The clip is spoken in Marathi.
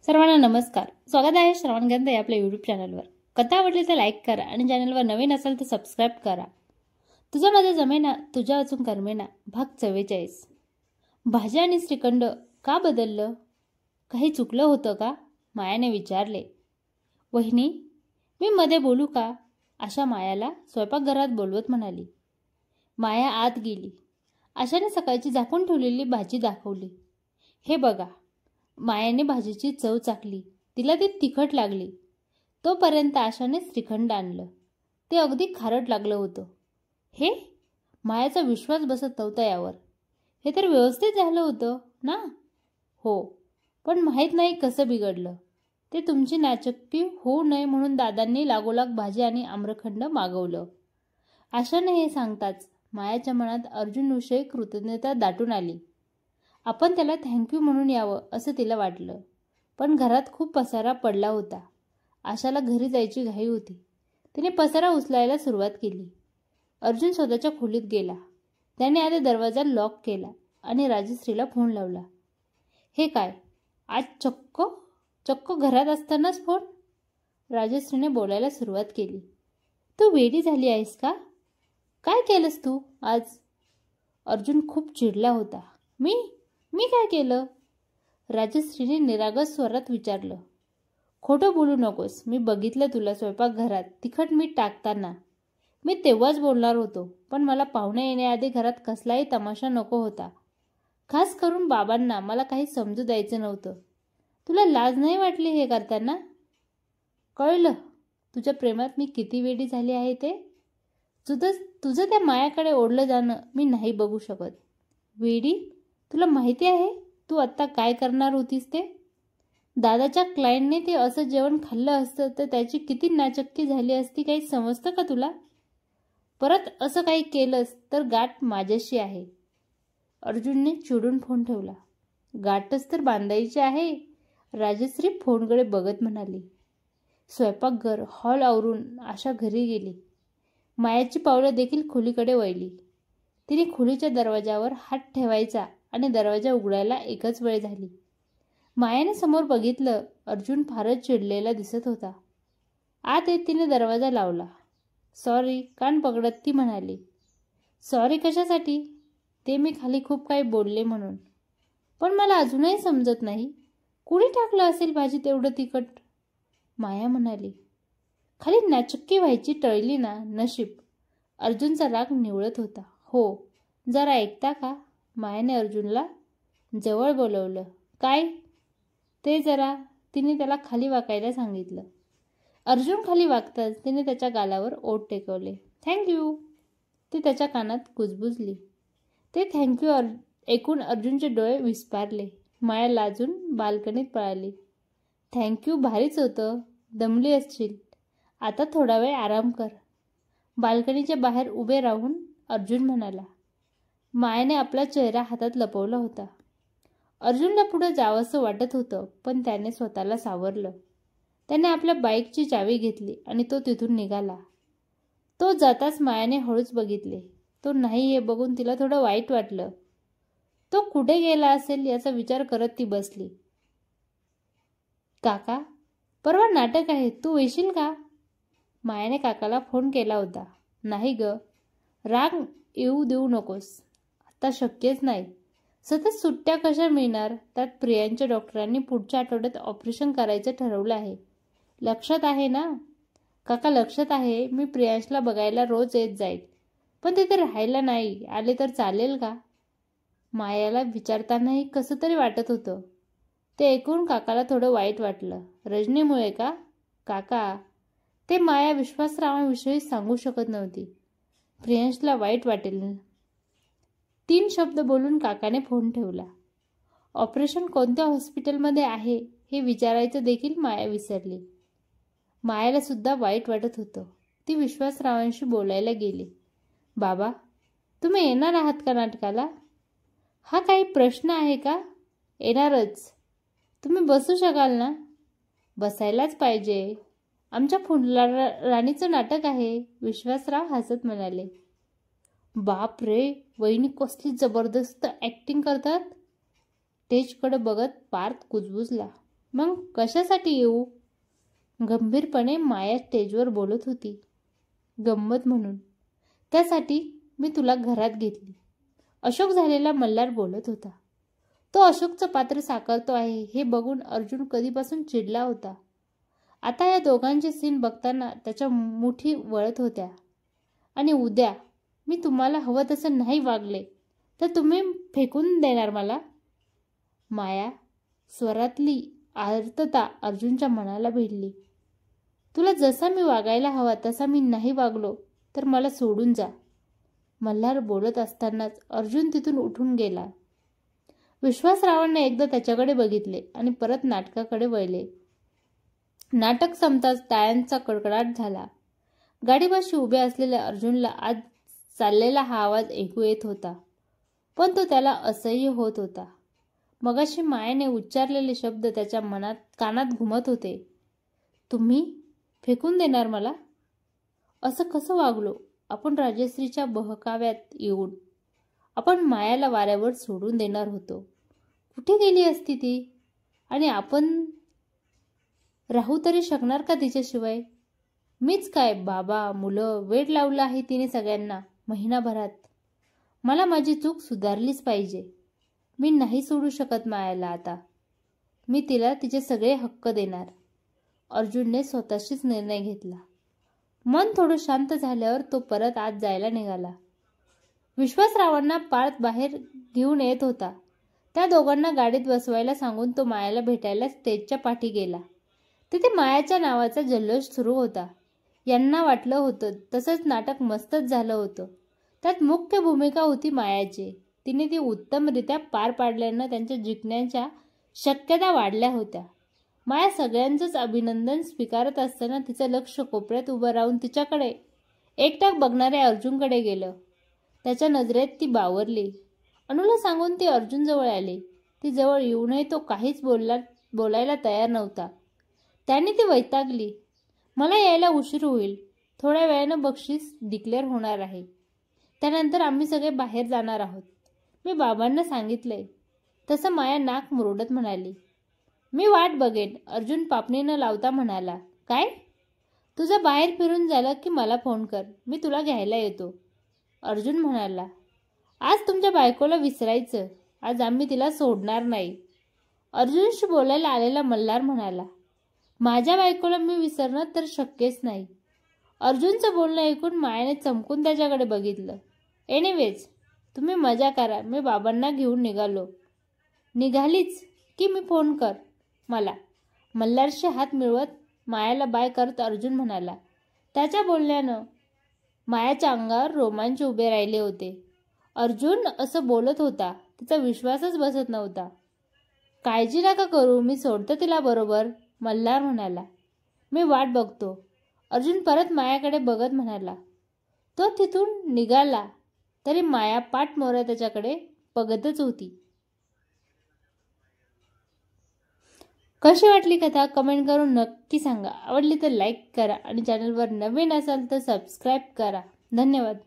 सर्वांना नमस्कार. स्वागत आहे श्रवणगंध या आपल्या यूट्यूब चॅनलवर. कथा आवडली तर लाईक करा आणि चॅनलवर नवीन असाल तर सबस्क्राईब करा. तुझ्या माझ्या जमेना तुझ्या वाचून कर्मेना भाग 44. भाजी आणि श्रीखंड का बदललं? काही चुकलं होतं का? मायाने विचारले. वहिनी, मी मध्ये बोलू का? आशा मायाला स्वयंपाकघरात बोलवत म्हणाली. माया आत गेली. आशाने सकाळची झाकून ठेवलेली भाजी दाखवली. हे बघा. मायाने भाजीची चव चाखली. तिला ती तिखट लागली. तोपर्यंत आशाने श्रीखंड आणलं. ते अगदी खारट लागलं होतं. हे? मायाचा विश्वास बसत नव्हता यावर. हे तर व्यवस्थित झालं होतं ना? हो, पण माहीत नाही कसं बिघडलं. ते तुमची नाचक्की होऊ नये म्हणून दादांनी लागोलाग भाजी आणि आम्रखंड मागवलं. आशाने हे सांगताच मायाच्या मनात अर्जुनविषयी कृतज्ञता दाटून आली. आपण त्याला थँक्यू म्हणून यावं असं तिला वाटलं. पण घरात खूप पसारा पडला होता. आशाला घरी जायची घाई होती. तिने पसारा उचलायला सुरुवात केली. अर्जुन स्वतःच्या खोलीत गेला. त्याने आधी दरवाजा लॉक केला आणि राजश्रीला फोन लावला. हे काय, आज चक्क घरात असतानाच फोन? राजश्रीने बोलायला सुरुवात केली. तू वेडी झाली आहेस का? काय केलंस तू आज? अर्जुन खूप चिडला होता. मी काय केलं? राजश्रीने निरागस स्वरात विचारलं. खोटं बोलू नकोस. मी बघितलं तुला स्वयंपाकघरात तिखट मीठ टाकताना. मी तेव्हाच बोलणार होतो, पण मला पाहुणे येण्याआधी घरात कसलाही तमाशा नको होता. खास करून बाबांना मला काही समजू द्यायचं नव्हतं. तुला लाज नाही वाटली हे करताना? कळलं तुझ्या प्रेमात मी किती वेडी झाली आहे ते. तुझं त्या मायाकडे ओढलं जाणं मी नाही बघू शकत. वेडी? तुला माहिती आहे तू आत्ता काय करणार होतीस ते? दादाच्या क्लायंटने ते असं जेवण खाल्लं असतं तर त्याची किती नाचक्की झाली असती काही समजतं का तुला? परत असं काही केलंस तर गाठ माझ्याशी आहे. अर्जुनने चिडून फोन ठेवला. गाठच तर बांधायची आहे. राजश्री फोनकडे बघत म्हणाली. स्वयंपाकघर हॉल आवरून आशा घरी गेली. मायाची पावलं देखील खोलीकडे वळली. तिने खोलीच्या दरवाजावर हात ठेवायचा आणि दरवाजा उघडायला एकच वेळ झाली. मायाने समोर बघितलं. अर्जुन फारच चिडलेला दिसत होता. आत येत तिने दरवाजा लावला. सॉरी, कान पकडत ती म्हणाली. सॉरी कशासाठी? ते मी खाली खूप काही बोलले म्हणून. पण मला अजूनही समजत नाही. कुणी टाकलं असेल भाजीत एवढं तिखट? माया म्हणाली. खाली नाचक्की व्हायची टळली ना, नशीब. अर्जुनचा राग निवळत होता. हो, जरा ऐकता का? मायाने अर्जुनला जवळ बोलवलं. काय? ते जरा. तिने त्याला खाली वाकायला सांगितलं. अर्जुन खाली वागताच तिने त्याच्या गालावर ओठ टेकवले. थँक्यू. ती त्याच्या कानात कुजबुजली. ते थँक्यू ऐकून अर्जुनचे डोळे विस्पारले. माया लाजून बाल्कनीत पळाली. थँक्यू भारीच होतं. दमली असशील. आता थोडा वेळ आराम कर. बाल्कनीच्या बाहेर उभे राहून अर्जुन म्हणाला. मायाने आपला चेहरा हातात लपवला होता. अर्जुनला पुढे जावंसं वाटत होतं, पण त्याने स्वतःला सावरलं. त्याने आपल्या बाईकची चावी घेतली आणि तो तिथून निघाला. तो जाताच मायाने हळूच बघितले. तो नाही हे बघून तिला थोडं वाईट वाटलं. तो कुठे गेला असेल याचा विचार करत ती बसली. काका, परवा नाटक आहे, तू येशील का? मायाने काकाला फोन केला होता. नाही ग, राग येऊ देऊ नकोस. आता शक्यच नाही. सतत सुट्ट्या कशा मिळणार? त्यात प्रियांच्या डॉक्टरांनी पुढच्या आठवड्यात ऑपरेशन करायचं ठरवलं आहे. लक्षात आहे ना? काका, लक्षात आहे. मी प्रियांशला बघायला रोज येत जाईल. पण तिथे राहायला नाही आले तर चालेल का? मायाला विचारतानाही कसं तरी वाटत होतं. ते ऐकून काकाला थोडं वाईट वाटलं. रजनीमुळे का? काका, ते माया विश्वासरावांविषयी सांगू शकत नव्हती. प्रियांशला वाईट वाटेल. 3 शब्द बोलून काकाने फोन ठेवला. ऑपरेशन कोणत्या हॉस्पिटलमध्ये आहे हे विचारायचं देखील माया विसरली. मायाला सुद्धा वाईट वाटत होतं. ती विश्वासरावांशी बोलायला गेली. बाबा, तुम्ही येणार आहात का नाटकाला? हा काही प्रश्न आहे का? येणारच. तुम्ही बसू शकाल ना? बसायलाच पाहिजे. आमच्या फुलराणीचं नाटक आहे. विश्वासराव हसत म्हणाले. बाप रे, वहिनी कसली जबरदस्त ॲक्टिंग करतात. स्टेजकडे बघत पार्थ कुजबुजला. मग कशासाठी येऊ? गंभीरपणे माया स्टेजवर बोलत होती. गंमत म्हणून. त्यासाठी मी तुला घरात घेतली. अशोक झालेला मल्हार बोलत होता. तो अशोकचं पात्र साकारतो आहे हे बघून अर्जुन कधीपासून चिडला होता. आता या दोघांचे सीन बघताना त्याच्या मुठी वळत होत्या. आणि उद्या मी तुम्हाला हवं तसं नाही वागले तर तुम्ही फेकून देणार मला? माया स्वरातली आर्तता अर्जुनच्या मनाला भिडली. तुला जसा मी वागायला हवा तसा मी नाही वागलो तर मला सोडून जा. मल्हार बोलत असतानाच अर्जुन तिथून उठून गेला. विश्वासरावांना एकदा त्याच्याकडे बघितले आणि परत नाटकाकडे वळले. नाटक संपताच टाळ्यांचा कडकडाट झाला. गाडीपाशी उभे असलेल्या अर्जुनला आज चाललेला हा आवाज ऐकू येत होता, पण तो त्याला असह्य होत होता. मगाशी मायेने उच्चारलेले शब्द त्याच्या कानात घुमत होते. तुम्ही फेकून देणार मला? असं कसं वागलो आपण राजश्रीच्या बहकाव्यात येऊन? आपण मायाला वाऱ्यावर सोडून देणार होतो. कुठे गेली असती ती? आणि आपण राहू तरी शकणार का तिच्याशिवाय? मीच काय, बाबा, मुलं, वेड लावलं आहे तिने सगळ्यांना महिनाभरात. मला माझी चूक सुधारलीच पाहिजे. मी नाही सोडू शकत मायाला आता. मी तिला तिचे सगळे हक्क देणार. अर्जुनने स्वतःशीच निर्णय घेतला. मन थोडं शांत झाल्यावर तो परत आत जायला निघाला. विश्वासरावांना पार्थ बाहेर घेऊन येत होता. त्या दोघांना गाडीत बसवायला सांगून तो मायाला भेटायला स्टेजच्या पाठी गेला. तिथे मायाच्या नावाचा जल्लोष सुरू होता. यांना वाटलं होतं तसंच नाटक मस्तच झालं होतं. त्यात मुख्य भूमिका होती मायाची. तिने ती उत्तमरित्या पार पाडल्यानं त्यांच्या जिंकण्याच्या शक्यता वाढल्या होत्या. माया सगळ्यांचंच अभिनंदन स्वीकारत असताना तिचं लक्ष कोपऱ्यात उभं राहून तिच्याकडे एकटाक बघणाऱ्या अर्जुनकडे गेलं. त्याच्या नजरेत ती बावरली. अनुला सांगून ती अर्जुनजवळ आली. ती जवळ येऊनही तो काहीच बोलायला तयार नव्हता. त्याने ती वैतागली. मला यायला उशीर होईल. थोड्या वेळानं बक्षीस डिक्लेअर होणार आहे. त्यानंतर आम्ही सगळे बाहेर जाणार आहोत. मी बाबांना सांगितलंय. तसं माया नाक मुरडत म्हणाली. मी वाट बघेन. अर्जुन पापणी न लावता म्हणाला. काय? तुझं बाहेर फिरून झालं की मला फोन कर. मी तुला घ्यायला येतो. अर्जुन म्हणाला. आज तुमच्या बायकोला विसरायचं. आज आम्ही तिला सोडणार नाही. अर्जुनशी बोलायला आलेला मल्हार म्हणाला. माझ्या बायकोला मी विसरणं तर शक्यच नाही. अर्जुनचं बोलणं ऐकून मायाने चमकून त्याच्याकडे बघितलं. एनिवेज तुम्ही मजा करा. मी बाबांना घेऊन निघालो. निघालीच की मी फोन कर मला. मल्हारशी हात मिळवत मायाला बाय करत अर्जुन म्हणाला. त्याच्या बोलण्यानं मायाच्या अंगावर रोमांच उभे राहिले होते. अर्जुन असं बोलत होता तिचा विश्वासच बसत नव्हता. काळजी नका करू. मी सोडतो तिला बरोबर. मल्हार म्हणाला. मी वाट बघतो. अर्जुन परत मायाकडे बघत म्हणाला. तो तिथून निघाला तरी माया पाठ मोऱ्या त्याच्याकडे बघतच होती. कशी वाटली कथा कमेंट करून नक्की सांगा. आवडली तर लाईक करा आणि चॅनलवर नवीन असाल तर सबस्क्राईब करा. धन्यवाद.